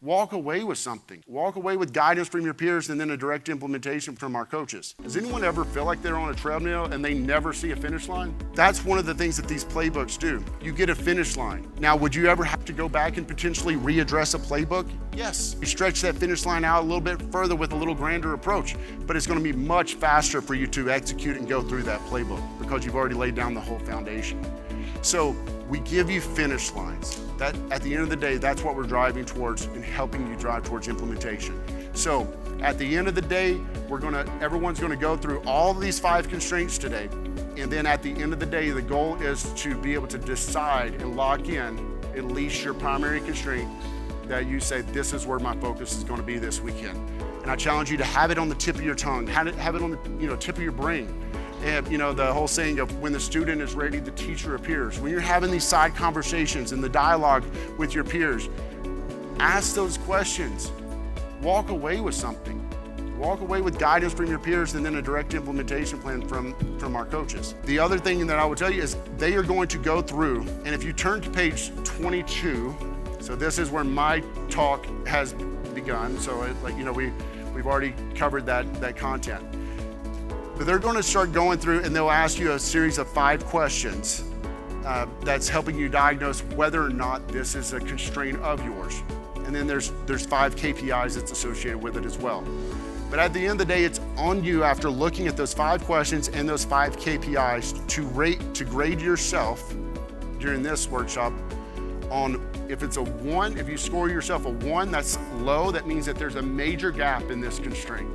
Walk away with something. Walk away with guidance from your peers and then a direct implementation from our coaches. Does anyone ever feel like they're on a treadmill and they never see a finish line? That's one of the things that these playbooks do. You get a finish line. Now, would you ever have to go back and potentially readdress a playbook? Yes. You stretch that finish line out a little bit further with a little grander approach, but it's going to be much faster for you to execute and go through that playbook because you've already laid down the whole foundation. So we give you finish lines. That, at the end of the day, that's what we're driving towards and helping you drive towards implementation. So at the end of the day, everyone's gonna go through all of these 5 constraints today. And then at the end of the day, the goal is to be able to decide and lock in at least your primary constraint that you say, this is where my focus is gonna be this weekend. And I challenge you to have it on the tip of your tongue, have it on the tip of your brain. And the whole saying of when the student is ready, the teacher appears. When you're having these side conversations and the dialogue with your peers, ask those questions. Walk away with something. Walk away with guidance from your peers and then a direct implementation plan from our coaches. The other thing that I would tell you is they are going to go through, and if you turn to page 22, so this is where my talk has begun. So we've already covered that content. But they're going to start going through and they'll ask you a series of 5 questions that's helping you diagnose whether or not this is a constraint of yours. And then there's 5 KPIs that's associated with it as well. But at the end of the day, it's on you after looking at those 5 questions and those 5 KPIs to grade yourself during this workshop on if it's a 1, if you score yourself a 1, that's low, that means that there's a major gap in this constraint.